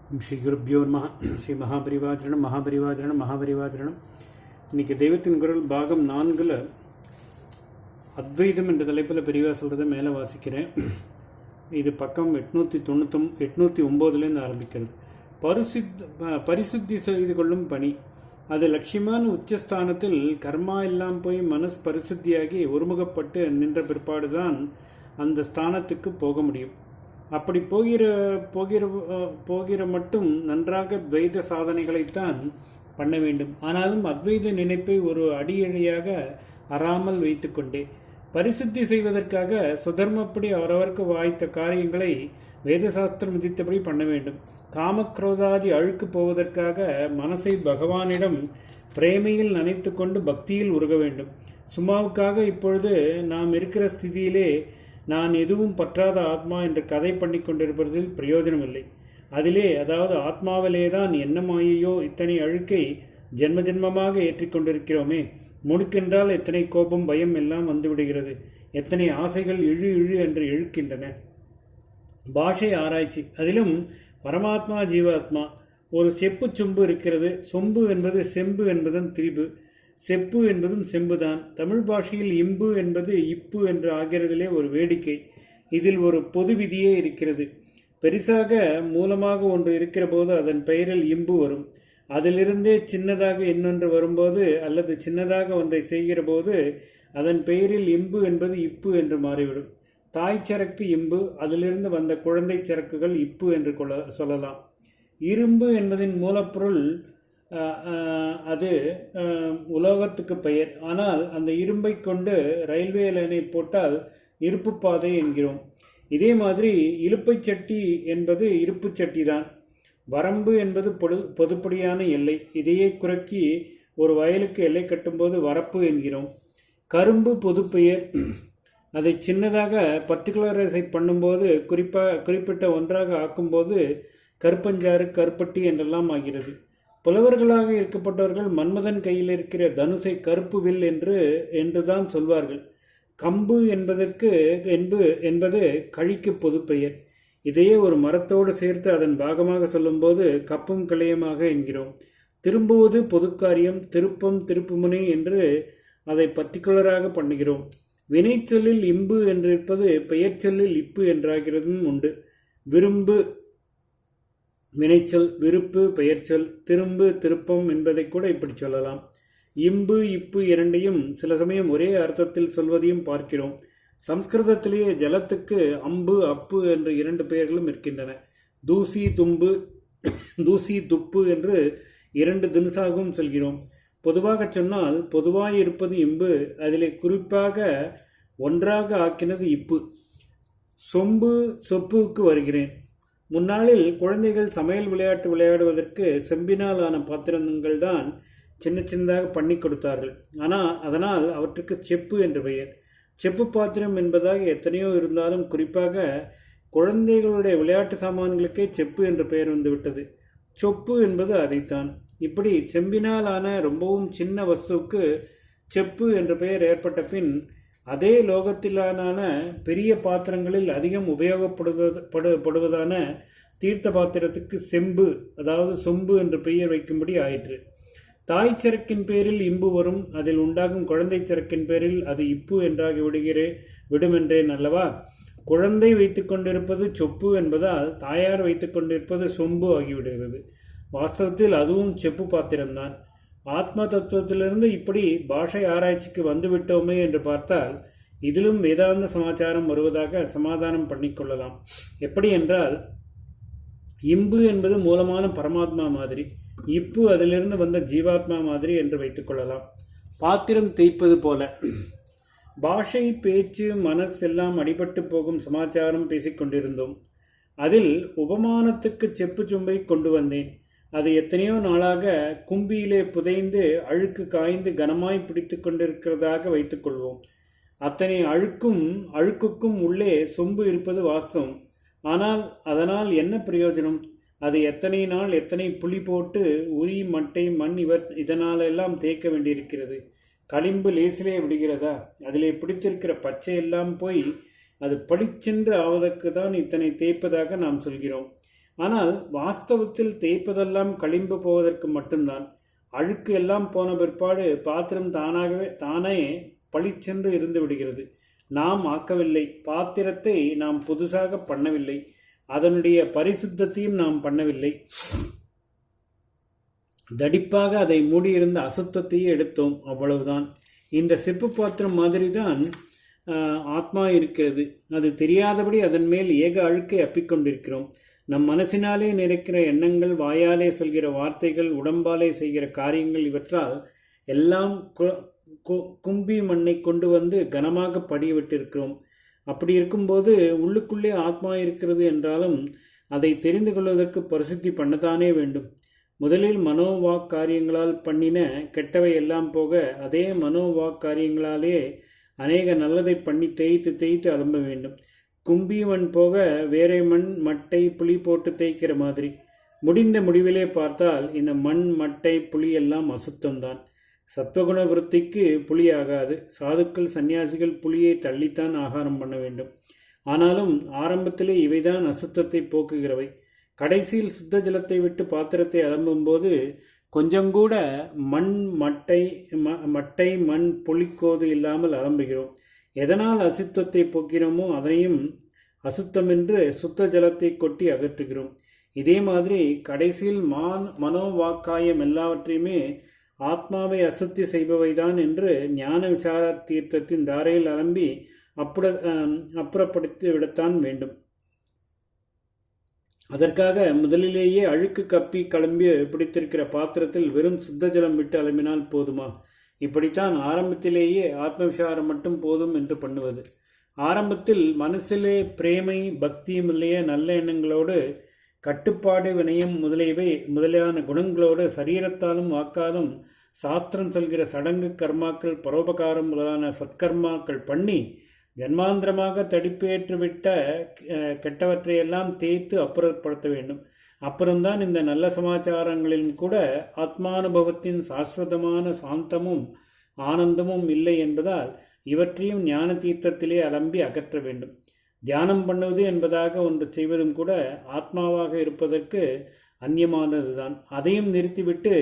ஸ்ரீ குருப்யோ நமஹ. ஸ்ரீ மகாபரிவாஜரணம் மகாபரிவாஜரணம் மகாபரிவாஜரணம். இன்றைக்கி தெய்வத்தின் குரல் பாகம் 4 அத்வைதம் என்ற தலைப்பில் பெரியவா சொல்கிறத மேலே வாசிக்கிறேன். இது பக்கம் 809 ஆரம்பிக்கிறது. பரிசுத்தி செய்து கொள்ளும் பணி, அது லட்சியமான உச்சஸ்தானத்தில் கர்மா எல்லாம் போய் மனசு பரிசுத்தியாகி ஒருமுகப்பட்டு நின்ற பிற்பாடுதான் அந்த ஸ்தானத்துக்கு போக முடியும். அப்படி போகிற மட்டும் நன்றாக துவைத சாதனைகளைத்தான் பண்ண வேண்டும். ஆனாலும் அத்வைத நினைப்பை ஒரு அடியடியாக அறாமல் வைத்து கொண்டே பரிசுத்தி செய்வதற்காக சுதர்மப்படி அவரவருக்கு வாய்த்த காரியங்களை வேதசாஸ்திரம் விதித்தபடி பண்ண வேண்டும். காமக்ரோதாதி அழுக்கு போவதற்காக மனசை பகவானிடம் பிரேமையில் நனைத்து கொண்டு பக்தியில் உருக வேண்டும். சும்மாவுக்காக இப்பொழுது நாம் இருக்கிற ஸ்திதியிலே நான் எதுவும் பற்றாத ஆத்மா என்று கதை பண்ணி கொண்டிருப்பதில் பிரயோஜனமில்லை. அதிலே, அதாவது ஆத்மாவிலேதான் என்ன மாயையோ இத்தனை அழுக்கை ஜென்ம ஜென்மமாக ஏற்றிக்கொண்டிருக்கிறோமே. முடுக்கென்றால் எத்தனை கோபம் பயம் எல்லாம் வந்துவிடுகிறது. எத்தனை ஆசைகள் இழு இழு என்று இழுக்கின்றன. பாஷை ஆராய்ச்சி, அதிலும் பரமாத்மா ஜீவாத்மா ஒரு செப்பு சொம்பு இருக்கிறது. சொம்பு என்பது செம்பு என்பதன் திரிபு, செப்பு என்பதும் செம்புதான். தமிழ் பாஷையில் இம்பு என்பது இப்பு என்று ஆகிறதிலே ஒரு வேடிக்கை. இதில் ஒரு பொது விதியே இருக்கிறது. பெரிசாக மூலமாக ஒன்று இருக்கிற போது அதன் பெயரில் இம்பு வரும். அதிலிருந்தே சின்னதாக இன்னொன்று வரும்போது அல்லது சின்னதாக ஒன்றை செய்கிற போது அதன் பெயரில் இம்பு என்பது இப்பு என்று மாறிவிடும். தாய் சரக்கு இம்பு, அதிலிருந்து வந்த குழந்தை சரக்குகள் இப்பு என்று சொல்லலாம். இரும்பு என்பதின் மூலப்பொருள் அது உலோகத்துக்கு பெயர். ஆனால் அந்த இரும்பை கொண்டு ரயில்வே லைனை போட்டால் இருப்பு பாதை என்கிறோம். இதே மாதிரி இலுப்பை சட்டி என்பது இருப்பு சட்டி தான். வரம்பு என்பது பொதுப்படியான எல்லை. இதையே குறுக்கி ஒரு வயலுக்கு எல்லை கட்டும்போது வரப்பு என்கிறோம். கரும்பு பொதுப்பெயர். அதை சின்னதாக பர்டிகுலரைஸை பண்ணும்போது குறிப்பிட்ட ஒன்றாக ஆக்கும்போது கருப்பஞ்சாறு கருப்பட்டி என்றெல்லாம் ஆகிறது. புலவர்களாக இருக்கப்பட்டவர்கள் மன்மதன் கையில் இருக்கிற தனுசை கருப்பு வில் என்றுதான் சொல்வார்கள். கம்பு என்பது கழிக்கு பொதுப்பெயர். இதையே ஒரு மரத்தோடு சேர்த்து அதன் பாகமாக சொல்லும்போது கப்பும் கிளையமாக என்கிறோம். திரும்புவது பொதுக்காரியம், திருப்பம் திருப்புமுனை என்று அதை பர்டிகுலராக பண்ணுகிறோம். வினைச்சொல்லில் இம்பு என்றிருப்பது பெயர் சொல்லில் இப்பு என்றாகிறதும் உண்டு. விரும்பு வினைச்சொல், விருப்பு பெயர்ச்சொல், திரும்பு திருப்பம் என்பதை கூட இப்படி சொல்லலாம். இம்பு இப்பு இரண்டையும் சில சமயம் ஒரே அர்த்தத்தில் சொல்வதையும் பார்க்கிறோம். சம்ஸ்கிருதத்திலேயே ஜலத்துக்கு அம்பு அப்பு என்று 2 பெயர்களும் இருக்கின்றன. தூசி தும்பு, தூசி துப்பு என்று 2 தினுசாகவும் சொல்கிறோம். பொதுவாக சொன்னால் பொதுவாயிருப்பது இம்பு, அதிலே குறிப்பாக ஒன்றாக ஆக்கினது இப்பு. சொம்பு சொப்புக்கு வருகிறேன். முன்னாளில் குழந்தைகள் சமையல் விளையாட்டு விளையாடுவதற்கு செம்பினால் ஆன பாத்திரங்கள் தான் சின்ன சின்னதாக பண்ணி கொடுத்தார்கள். அதனால் அவற்றுக்கு செப்பு என்று பெயர். செப்பு பாத்திரம் என்பதாக எத்தனையோ இருந்தாலும் குறிப்பாக குழந்தைகளுடைய விளையாட்டு சாமான்களுக்கே செப்பு என்று பெயர் வந்துவிட்டது. சொப்பு என்பது அதைத்தான். இப்படி செம்பினால் ஆன ரொம்பவும் சின்ன வஸ்துவுக்கு செப்பு என்ற பெயர் ஏற்பட்ட பின் அதே லோகத்திலான பெரிய பாத்திரங்களில் அதிகம் உபயோகப்படுவதான தீர்த்த பாத்திரத்துக்கு செம்பு, அதாவது சொம்பு என்று பெயர் வைக்கும்படி ஆயிற்று. தாய் சரக்கின் பேரில் இம்பு வரும். அதில் உண்டாகும் குழந்தை சரக்கின் பேரில் அது இப்பு என்றாகி விடுமென்றேன் அல்லவா. குழந்தை வைத்து கொண்டிருப்பது சொப்பு என்பதால் தாயார் வைத்து கொண்டிருப்பது சொம்பு ஆகிவிடுகிறது. வாஸ்தவத்தில் அதுவும் செப்பு பாத்திரம்தான். ஆத்ம தத்துவத்திலிருந்து இப்படி பாஷை ஆராய்ச்சிக்கு வந்துவிட்டோமே என்று பார்த்தால் இதிலும் வேதாந்த சமாச்சாரம் வருவதாக சமாதானம் பண்ணிக்கொள்ளலாம். எப்படி என்றால், இம்பு என்பது மூலமான பரமாத்மா மாதிரி, இப்பு அதிலிருந்து வந்த ஜீவாத்மா மாதிரி என்று வைத்துக்கொள்ளலாம். பாத்திரம் தேய்ப்பது போல பாஷை பேச்சு மனசு எல்லாம் அடிபட்டு போகும் சமாச்சாரம் பேசிக்கொண்டிருந்தோம். அதில் உபமானத்துக்கு செப்பு சும்பை கொண்டு வந்தேன். அது எத்தனையோ நாளாக கும்பியிலே புதைந்து அழுக்கு காய்ந்து கனமாய் பிடித்து கொண்டிருக்கிறதாக வைத்துக்கொள்வோம். அத்தனை அழுக்குக்கும் உள்ளே சொம்பு இருப்பது வாஸ்தவம். ஆனால் அதனால் என்ன பிரயோஜனம்? அது எத்தனை நாள் எத்தனை புளி போட்டு உரி மட்டை மண் இதனாலெல்லாம் தேய்க்க வேண்டியிருக்கிறது. களிம்பு லேசிலே விடுகிறதா? அதிலே பிடித்திருக்கிற பச்சையெல்லாம் போய் அது பளிச்சென்று ஆவதற்கு தான் இத்தனை தேய்ப்பதாக நாம் சொல்கிறோம். ஆனால் வாஸ்தவத்தில் தேய்ப்பதெல்லாம் களிம்பு போவதற்கு மட்டும்தான். அழுக்கு எல்லாம் போன பிற்பாடு பாத்திரம் தானே பளிச்சென்று இருந்து விடுகிறது. நாம் ஆக்கவில்லை, பாத்திரத்தை நாம் புதுசாக பண்ணவில்லை, அதனுடைய பரிசுத்தத்தையும் நாம் பண்ணவில்லை. தடிப்பாக அதை மூடியிருந்த அசுத்தத்தையே எடுத்தோம், அவ்வளவுதான். இந்த செப்பு பாத்திரம் மாதிரி தான் ஆத்மா இருக்கிறது. அது தெரியாதபடி அதன் மேல் ஏக அழுக்கை அப்பிக்கொண்டிருக்கிறோம். நம் மனசினாலே நிறைக்கிற எண்ணங்கள், வாயாலே சொல்கிற வார்த்தைகள், உடம்பாலே செய்கிற காரியங்கள், இவற்றால் எல்லாம் கும்பி மண்ணை கொண்டு வந்து கனமாக படிய விட்டிருக்கிறோம். அப்படி இருக்கும்போது உள்ளுக்குள்ளே ஆத்மா இருக்கிறது என்றாலும் அதை தெரிந்து கொள்வதற்கு பரிசுத்தி பண்ணத்தானே வேண்டும். முதலில் மனோவாக் காரியங்களால் பண்ணின கெட்டவை எல்லாம் போக அதே மனோவாக் காரியங்களாலே அநேக நல்லதை பண்ணி தேய்த்து அலம்ப வேண்டும். கும்பி மண் போக வேற மண், மட்டை, புளி போட்டு தேய்க்கிற மாதிரி. முடிந்த முடிவிலே பார்த்தால் இந்த மண், மட்டை, புளி எல்லாம் அசுத்தம்தான். சத்வகுண விருத்திக்கு புளி ஆகாது. சாதுக்கள், சன்னியாசிகள் புளியை தள்ளித்தான் ஆகாரம் பண்ண வேண்டும். ஆனாலும் ஆரம்பத்திலே இவைதான் அசுத்தத்தை போக்குகிறவை. கடைசியில் சுத்த ஜலத்தை விட்டு பாத்திரத்தை அலம்பும்போது கொஞ்சங்கூட மட்டை, மண், புளிக்கோது இல்லாமல் அலம்புகிறோம். எதனால் அசுத்தத்தை போக்கிறோமோ அதனையும் அசுத்தம் என்று சுத்த ஜலத்தை கொட்டி அகற்றுகிறோம். இதே மாதிரி கடைசியில் மனோவாக்காயம் எல்லாவற்றையுமே ஆத்மாவை அசுத்தி செய்பவைதான் என்று ஞான விசார தீர்த்தத்தின் தாரையில் அலம்பி அப்புறப்படுத்தி விடத்தான் வேண்டும். அதற்காக முதலிலேயே அழுக்கு கப்பி கிளம்பி பிடித்திருக்கிற பாத்திரத்தில் வெறும் சுத்த ஜலம் விட்டு அலம்பினால் போதுமா? இப்படித்தான் ஆரம்பத்திலேயே ஆத்ம விசாரம் மட்டும் போதும் என்று பண்ணுவது. ஆரம்பத்தில் மனசிலே பிரேமை, பக்தியும் இல்லையே நல்ல எண்ணங்களோடு, கட்டுப்பாடு, வினயம் முதலியான குணங்களோடு சரீரத்தாலும் வாக்காலும் சாஸ்திரம் சொல்கிற சடங்கு கர்மாக்கள், பரோபகாரம் முதலான சத்கர்மாக்கள் பண்ணி ஜன்மாந்திரமாக தடிப்பேற்றுவிட்ட கெட்டவற்றையெல்லாம் தேய்த்து அப்புறப்படுத்த வேண்டும். அப்புறம்தான் இந்த நல்ல சமாச்சாரங்களிலும் கூட ஆத்மானுபவத்தின் சாஸ்வதமான சாந்தமும் ஆனந்தமும் இல்லை என்பதால் இவற்றையும் ஞான தீர்த்தத்திலே அலம்பி அகற்ற வேண்டும். தியானம் பண்ணுவது என்பதாக ஒன்று செய்வதும் கூட ஆத்மாவாக இருப்பதற்கு அந்நியமானதுதான். அதையும் நிறுத்திவிட்டு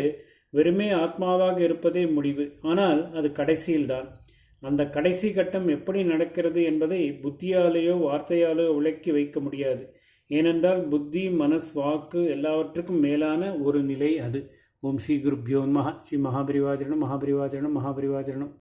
வெறுமே ஆத்மாவாக இருப்பதே முடிவு. ஆனால் அது கடைசியில்தான். அந்த கடைசி கட்டம் எப்படி நடக்கிறது என்பதை புத்தியாலேயோ வார்த்தையாலேயோ விளக்கி வைக்க முடியாது. ஏனென்றால் புத்தி, மனஸ், வாக்கு எல்லாவற்றுக்கும் மேலான ஒரு நிலை அது. ஓம் ஸ்ரீ குருப்யோ நமஹ. ஸ்ரீ மகாபரிவாஜனம்.